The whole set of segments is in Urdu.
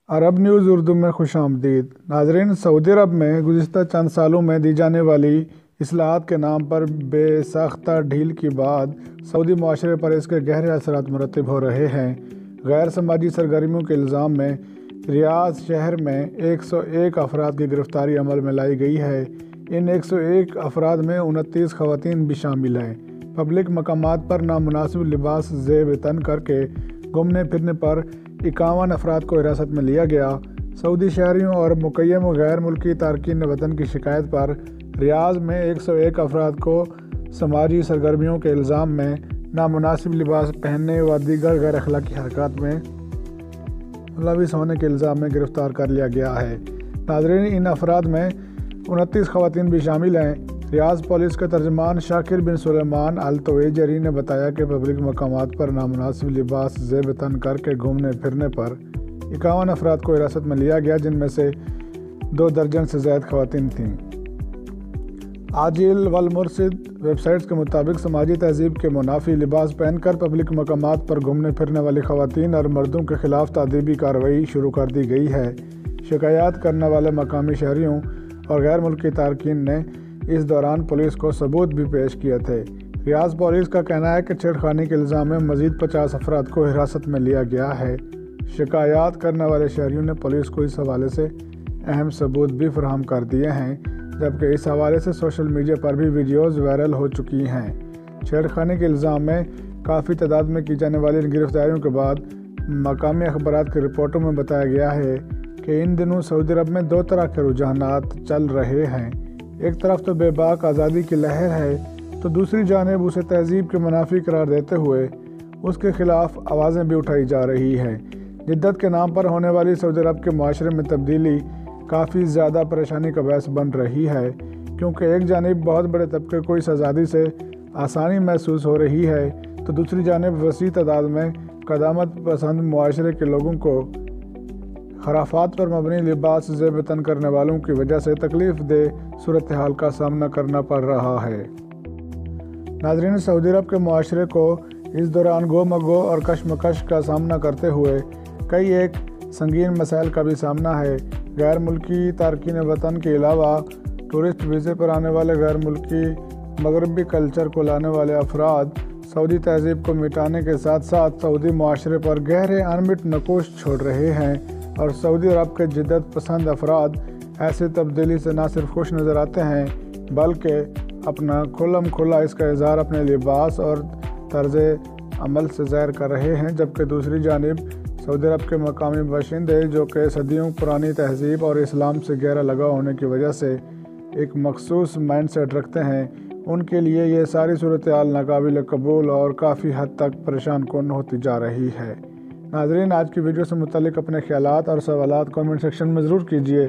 عرب نیوز اردو میں خوش آمدید ناظرین۔ سعودی عرب میں گزشتہ چند سالوں میں دی جانے والی اصلاحات کے نام پر بے ساختہ ڈھیل کے بعد سعودی معاشرے پر اس کے گہرے اثرات مرتب ہو رہے ہیں۔ غیر سماجی سرگرمیوں کے الزام میں ریاض شہر میں 101 افراد کی گرفتاری عمل میں لائی گئی ہے۔ ان 101 افراد میں 29 خواتین بھی شامل ہیں۔ پبلک مقامات پر نامناسب لباس زیب تن کر کے گھومنے پھرنے پر 51 افراد کو حراست میں لیا گیا۔ سعودی شہریوں اور مقیم غیر ملکی تارکین وطن کی شکایت پر ریاض میں 101 افراد کو سماجی سرگرمیوں کے الزام میں، نامناسب لباس پہننے و دیگر غیر اخلاقی حرکات میں ملوث ہونے کے الزام میں گرفتار کر لیا گیا ہے۔ ناظرین، ان افراد میں 29 خواتین بھی شامل ہیں۔ ریاض پولیس کے ترجمان شاکر بن سلیمان التویجری نے بتایا کہ پبلک مقامات پر نامناسب لباس زیب تن کر کے گھومنے پھرنے پر 51 افراد کو حراست میں لیا گیا، جن میں سے 2 درجن سے زائد خواتین تھیں۔ عاجل والمرشد ویب سائٹس کے مطابق سماجی تہذیب کے منافی لباس پہن کر پبلک مقامات پر گھومنے پھرنے والی خواتین اور مردوں کے خلاف تادیبی کارروائی شروع کر دی گئی ہے۔ شکایات کرنے والے مقامی شہریوں اور غیر ملکی تارکین نے اس دوران پولیس کو ثبوت بھی پیش کیے تھے۔ ریاض پولیس کا کہنا ہے کہ چھیڑخانی کے الزام میں مزید 50 افراد کو حراست میں لیا گیا ہے۔ شکایات کرنے والے شہریوں نے پولیس کو اس حوالے سے اہم ثبوت بھی فراہم کر دیے ہیں، جبکہ اس حوالے سے سوشل میڈیا پر بھی ویڈیوز وائرل ہو چکی ہیں۔ چھیڑخانی کے الزام میں کافی تعداد میں کی جانے والی ان گرفتاریوں کے بعد مقامی اخبارات کی رپورٹوں میں بتایا گیا ہے کہ ان دنوں سعودی عرب میں 2 طرح کے رجحانات چل رہے ہیں۔ ایک طرف تو بے باک آزادی کی لہر ہے، تو دوسری جانب اسے تہذیب کے منافی قرار دیتے ہوئے اس کے خلاف آوازیں بھی اٹھائی جا رہی ہیں۔ جدت کے نام پر ہونے والی سعودی عرب کے معاشرے میں تبدیلی کافی زیادہ پریشانی کا باعث بن رہی ہے، کیونکہ ایک جانب بہت بڑے طبقے کو اس آزادی سے آسانی محسوس ہو رہی ہے، تو دوسری جانب وسیع تعداد میں قدامت پسند معاشرے کے لوگوں کو خرافات پر مبنی لباس زیب تن کرنے والوں کی وجہ سے تکلیف دہ صورتحال کا سامنا کرنا پڑ رہا ہے۔ ناظرین، سعودی عرب کے معاشرے کو اس دوران گو مگو اور کشمکش کا سامنا کرتے ہوئے کئی ایک سنگین مسائل کا بھی سامنا ہے۔ غیر ملکی تارکین وطن کے علاوہ ٹورسٹ ویزے پر آنے والے غیر ملکی مغربی کلچر کو لانے والے افراد سعودی تہذیب کو مٹانے کے ساتھ ساتھ سعودی معاشرے پر گہرے انمٹ نقوش چھوڑ رہے ہیں، اور سعودی عرب کے جدت پسند افراد ایسی تبدیلی سے نہ صرف خوش نظر آتے ہیں، بلکہ اپنا کھلم کھلا اس کا اظہار اپنے لباس اور طرز عمل سے ظاہر کر رہے ہیں، جبکہ دوسری جانب سعودی عرب کے مقامی باشندے، جو کہ صدیوں پرانی تہذیب اور اسلام سے گہرا لگاؤ ہونے کی وجہ سے ایک مخصوص مائنڈ سیٹ رکھتے ہیں، ان کے لیے یہ ساری صورتحال ناقابل قبول اور کافی حد تک پریشان کن ہوتی جا رہی ہے۔ ناظرین، آج کی ویڈیو سے متعلق اپنے خیالات اور سوالات کامنٹ سیکشن میں ضرور کیجیے،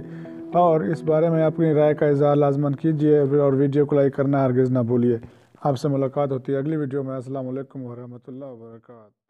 اور اس بارے میں اپنی رائے کا اظہار لازماً کیجیے، اور ویڈیو کو لائک کرنا ہرگز نہ بھولیے۔ آپ سے ملاقات ہوتی ہے اگلی ویڈیو میں۔ السلام علیکم ورحمۃ اللہ وبرکاتہ۔